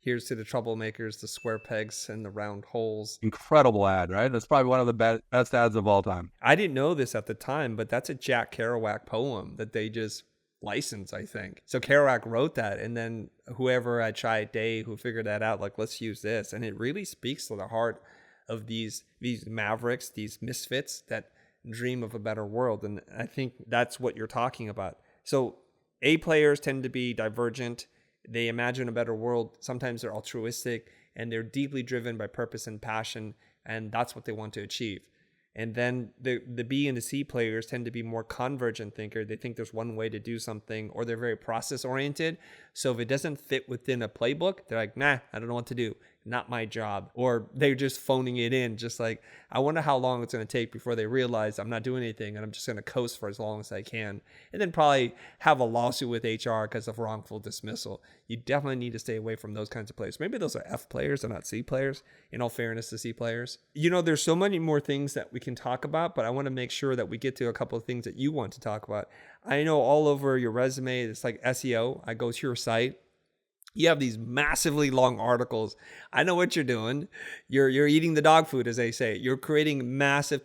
Here's to the troublemakers, the square pegs and the round holes. Incredible ad, right? That's probably one of the best ads of all time. I didn't know this at the time, but that's a Jack Kerouac poem that they just licensed, I think. So Kerouac wrote that, and then whoever at Chai Day who figured that out, like, let's use this. And it really speaks to the heart of these mavericks, these misfits that dream of a better world. And I think that's what you're talking about. So A players tend to be divergent. They imagine a better world. Sometimes they're altruistic, and they're deeply driven by purpose and passion, and that's what they want to achieve. And then the B and the C players tend to be more convergent thinker. They think there's one way to do something, or they're very process oriented. So if it doesn't fit within a playbook, they're like, nah, I don't know what to do. Not my job. Or they're just phoning it in. Just like, I wonder how long it's going to take before they realize I'm not doing anything and I'm just going to coast for as long as I can. And then probably have a lawsuit with HR because of wrongful dismissal. You definitely need to stay away from those kinds of players. Maybe those are F players and not C players, in all fairness to C players. There's so many more things that we can talk about, but I want to make sure that we get to a couple of things that you want to talk about. I know all over your resume, it's like SEO. I go to your site. You have these massively long articles. I know what you're doing. You're eating the dog food, as they say. You're creating massive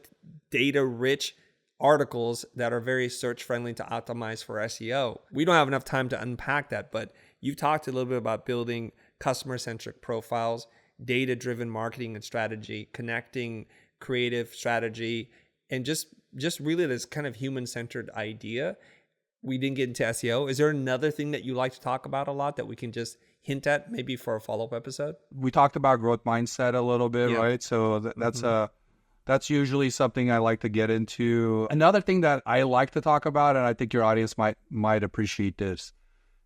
data-rich articles that are very search-friendly to optimize for SEO. We don't have enough time to unpack that, but you've talked a little bit about building customer-centric profiles, data-driven marketing and strategy, connecting creative strategy, and just really this kind of human-centered idea. We didn't get into SEO. Is there another thing that you like to talk about a lot that we can just hint at maybe for a follow-up episode? We talked about growth mindset a little bit, right? So that's usually something I like to get into. Another thing that I like to talk about, and I think your audience might appreciate this,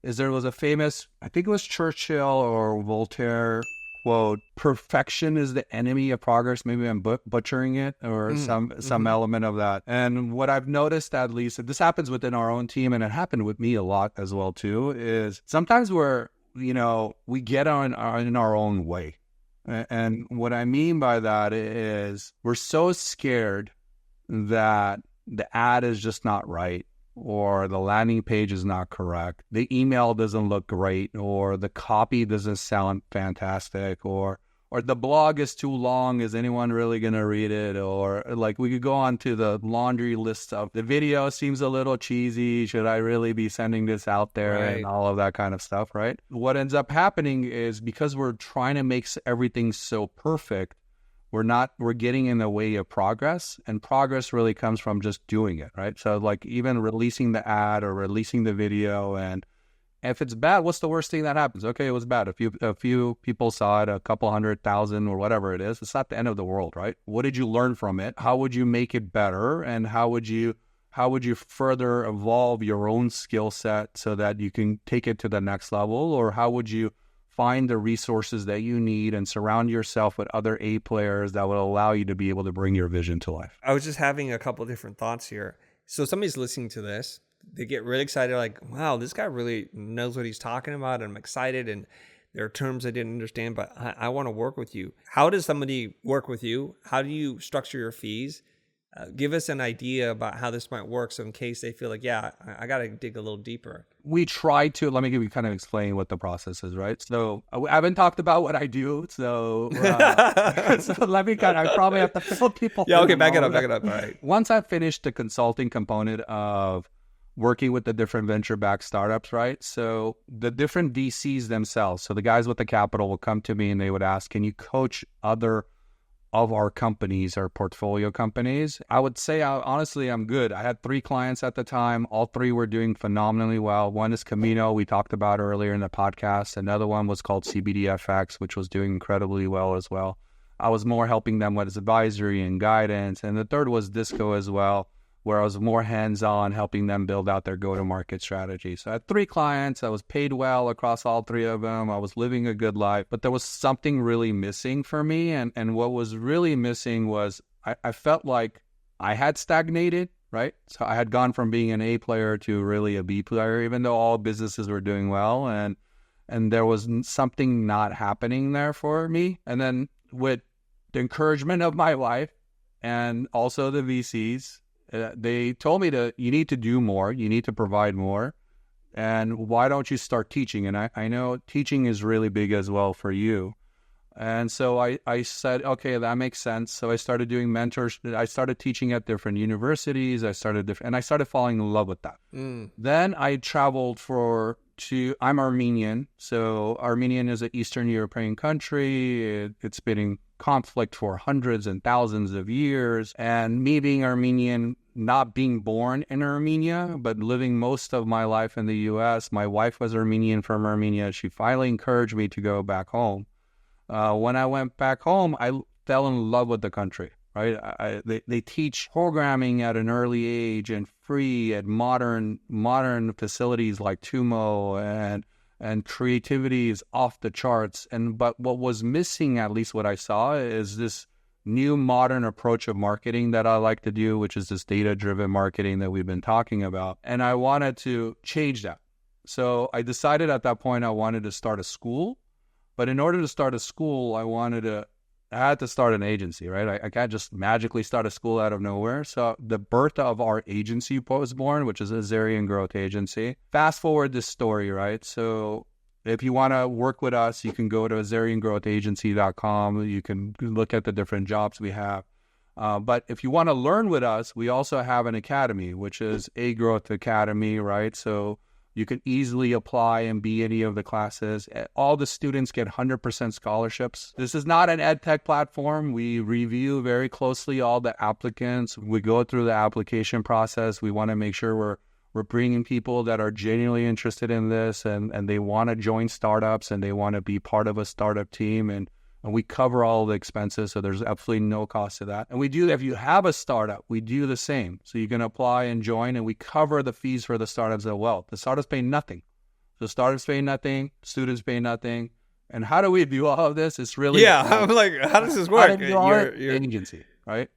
is there was a famous, I think it was Churchill or Voltaire quote, perfection is the enemy of progress. Maybe I'm butchering it, or some element of that. And what I've noticed, at least, this happens within our own team, and it happened with me a lot as well too, is sometimes we get in our own way. And what I mean by that is we're so scared that the ad is just not right, or the landing page is not correct, the email doesn't look great, or the copy doesn't sound fantastic, or or the blog is too long. Is anyone really going to read it? Or like we could go on to the laundry list of the video seems a little cheesy. Should I really be sending this out there? Right. And all of that kind of stuff, right? What ends up happening is because we're trying to make everything so perfect, we're getting in the way of progress, and progress really comes from just doing it, right? So like even releasing the ad or releasing the video, and if it's bad, what's the worst thing that happens? Okay, it was bad. A few people saw it, a couple 100,000 or whatever it is. It's not the end of the world, right? What did you learn from it? How would you make it better? And how would you further evolve your own skill set so that you can take it to the next level? Or how would you find the resources that you need and surround yourself with other A players that will allow you to be able to bring your vision to life? I was just having a couple different thoughts here. So somebody's listening to this, they get really excited, like, wow, this guy really knows what he's talking about. I'm excited, and there are terms I didn't understand, but I want to work with you. How does somebody work with you? How do you structure your fees? Give us an idea about how this might work, so in case they feel like, yeah, I got to dig a little deeper. We try to, let me give you kind of explain what the process is, right? So I haven't talked about what I do, so, so let me I probably have to fill people. Yeah, okay, back it up. All right. Once I've finished the consulting component of working with the different venture-backed startups, right? So the different VCs themselves, so the guys with the capital will come to me and they would ask, can you coach other of our companies, our portfolio companies? I would say, honestly, I'm good. I had 3 clients at the time. All 3 were doing phenomenally well. One is Camino, we talked about earlier in the podcast. Another one was called CBDFX, which was doing incredibly well as well. I was more helping them with advisory and guidance. And the third was Disco as well, where I was more hands-on helping them build out their go-to-market strategy. So I had 3 clients. I was paid well across all 3 of them. I was living a good life, but there was something really missing for me. And what was really missing was I felt like I had stagnated, right? So I had gone from being an A player to really a B player, even though all businesses were doing well. And there was something not happening there for me. And then with the encouragement of my wife and also the VCs, they told me you need to do more, you need to provide more, and why don't you start teaching? And I know teaching is really big as well for you. And so I said, okay, that makes sense. So I started doing mentors. I started teaching at different universities. And I started falling in love with that. Then I traveled I'm Armenian. So Armenian is an Eastern European country. It's been in conflict for hundreds and thousands of years. And me being Armenian, not being born in Armenia, but living most of my life in the U.S., my wife was Armenian from Armenia. She finally encouraged me to go back home. When I went back home, I fell in love with the country, right? They teach programming at an early age and free at modern facilities like Tumo, and creativity is off the charts. But what was missing, at least what I saw, is this new modern approach of marketing that I like to do, which is this data-driven marketing that we've been talking about. And I wanted to change that. So I decided at that point I wanted to start a school. But in order to start a school, I had to start an agency, right? I can't just magically start a school out of nowhere. So the birth of our agency was born, which is Azarian Growth Agency. Fast forward this story, right? So if you want to work with us, you can go to azariangrowthagency.com. You can look at the different jobs we have. But if you want to learn with us, we also have an academy, which is A Growth Academy, right? So you can easily apply and be any of the classes. All the students get 100% scholarships. This is not an ed tech platform. We review very closely all the applicants. We go through the application process. We want to make sure we're bringing people that are genuinely interested in this and they want to join startups and they want to be part of a startup team. And we cover all the expenses, so there's absolutely no cost to that. And we do, if you have a startup, we do the same. So you can apply and join, and we cover the fees for the startups as well. The startups pay nothing. The startups pay nothing, students pay nothing. And how do we do all of this? It's really... Yeah, I'm like, how does this work? Your agency, right?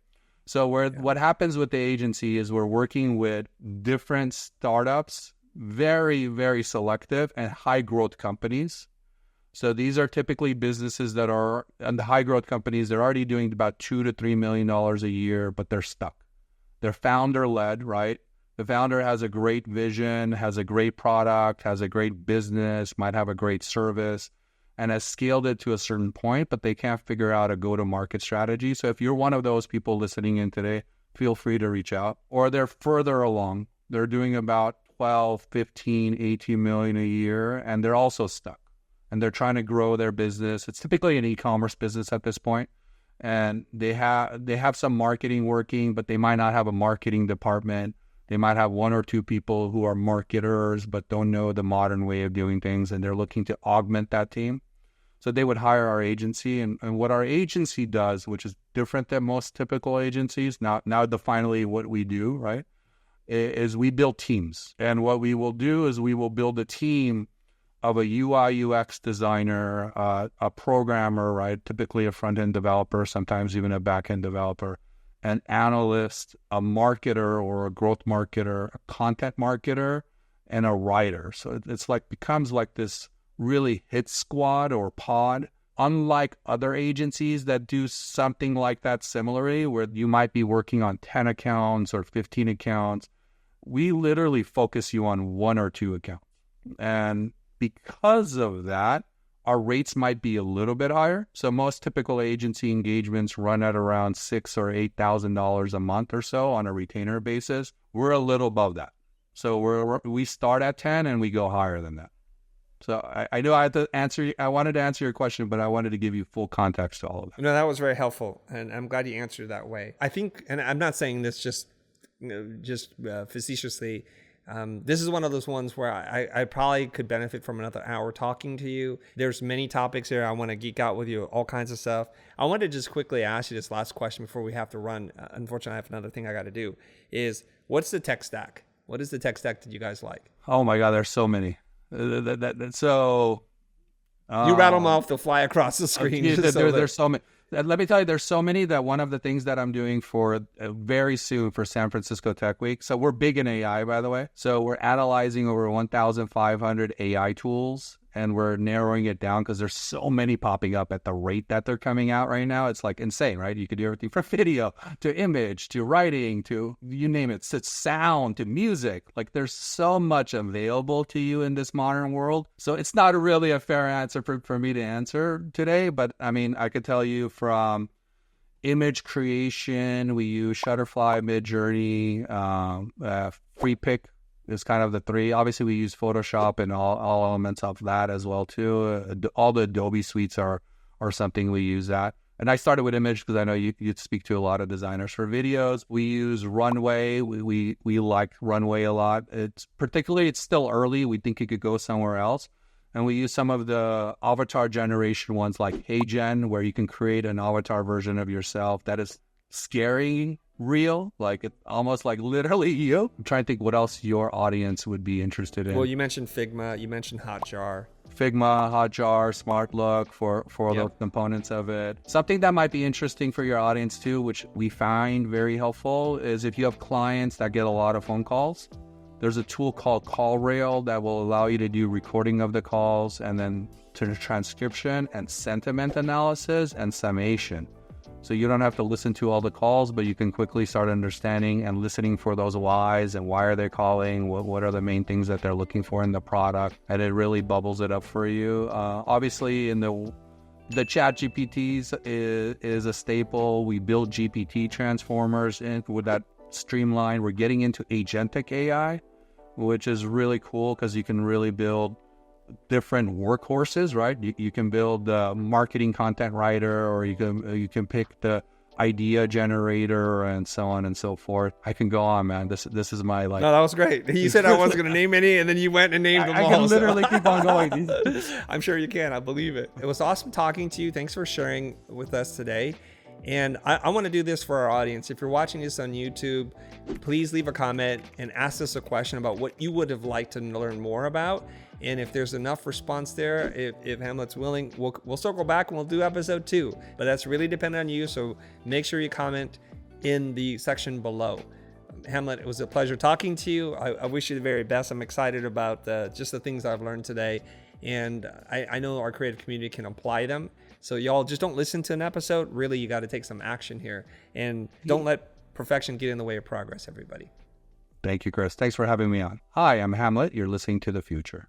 So what happens with the agency is we're working with different startups, very, very selective and high growth companies. So these are typically businesses that are, and the high growth companies, they're already doing about $2 to $3 million a year, but they're stuck. They're founder led, right? The founder has a great vision, has a great product, has a great business, might have a great service, and has scaled it to a certain point, but they can't figure out a go-to-market strategy. So if you're one of those people listening in today, feel free to reach out. Or they're further along. They're doing about 12, 15, 18 million a year, and they're also stuck. And they're trying to grow their business. It's typically an e-commerce business at this point. And they have some marketing working, but they might not have a marketing department. They might have one or two people who are marketers, but don't know the modern way of doing things, and they're looking to augment that team. So they would hire our agency. And what our agency does, which is different than most typical agencies, now finally what we do, right, is we build teams. And what we will do is we will build a team of a UI UX designer, a programmer, right, typically a front-end developer, sometimes even a back-end developer, an analyst, a marketer or a growth marketer, a content marketer, and a writer. So it's like becomes like this really hit squad or pod, unlike other agencies that do something like that similarly, where you might be working on 10 accounts or 15 accounts. We literally focus you on one or two accounts. And because of that, our rates might be a little bit higher. So most typical agency engagements run at around $6,000 or $8,000 a month or so on a retainer basis. We're a little above that. So we start at 10 and we go higher than that. So I know I wanted to answer your question, but I wanted to give you full context to all of that. No, that was very helpful, and I'm glad you answered that way. I think, and I'm not saying this just facetiously. This is one of those ones where I probably could benefit from another hour talking to you. There's many topics here. I want to geek out with you, all kinds of stuff. I want to just quickly ask you this last question before we have to run. Unfortunately, I have another thing I got to do. Is what's the tech stack? What is the tech stack that you guys like? Oh my God, there's so many. So you rattle them off, they'll fly across the screen. There's so many. Let me tell you, there's so many that one of the things that I'm doing for very soon for San Francisco Tech Week. So we're big in AI, by the way. So we're analyzing over 1,500 AI tools, and we're narrowing it down because there's so many popping up at the rate that they're coming out right now. It's like insane, right? You could do everything from video to image to writing to you name it, to sound to music. Like there's so much available to you in this modern world. So it's not really a fair answer for me to answer today. But I mean, I could tell you from image creation, we use Shutterfly, Midjourney, FreePic is kind of the three. Obviously, we use Photoshop and all elements of that as well too. All the Adobe suites are something we use that. And I started with image because I know you speak to a lot of designers for videos. We use Runway. We like Runway a lot. It's still early. We think it could go somewhere else. And we use some of the avatar generation ones like HeyGen, where you can create an avatar version of yourself that is scary real, like it's almost like literally you. I'm trying to think what else your audience would be interested in. Well, you mentioned Figma, you mentioned Hotjar. Figma, Hotjar, Smart Look for the components of it. Something that might be interesting for your audience too, which we find very helpful, is if you have clients that get a lot of phone calls, there's a tool called CallRail that will allow you to do recording of the calls and then to transcription and sentiment analysis and summation. So you don't have to listen to all the calls, but you can quickly start understanding and listening for those whys and why are they calling, what are the main things that they're looking for in the product, and it really bubbles it up for you. Obviously, in the chat GPTs is a staple. We build GPT transformers with that streamline. We're getting into agentic AI, which is really cool because you can really build different workhorses, right? You can build the marketing content writer, or you can pick the idea generator and so on and so forth. I can go on, man. This is my like. No, that was great. You said I wasn't going to name any, and then you went and named them all. I can literally keep on going. I'm sure you can. I believe it. It was awesome talking to you. Thanks for sharing with us today. And I want to do this for our audience. If you're watching this on YouTube, please leave a comment and ask us a question about what you would have liked to learn more about. And if there's enough response there, if Hamlet's willing, we'll circle back and we'll do episode 2. But that's really dependent on you. So make sure you comment in the section below. Hamlet, it was a pleasure talking to you. I wish you the very best. I'm excited about just the things I've learned today. And I know our creative community can apply them. So y'all just don't listen to an episode. Really, you got to take some action here. And don't let perfection get in the way of progress, everybody. Thank you, Chris. Thanks for having me on. Hi, I'm Hamlet. You're listening to The Future.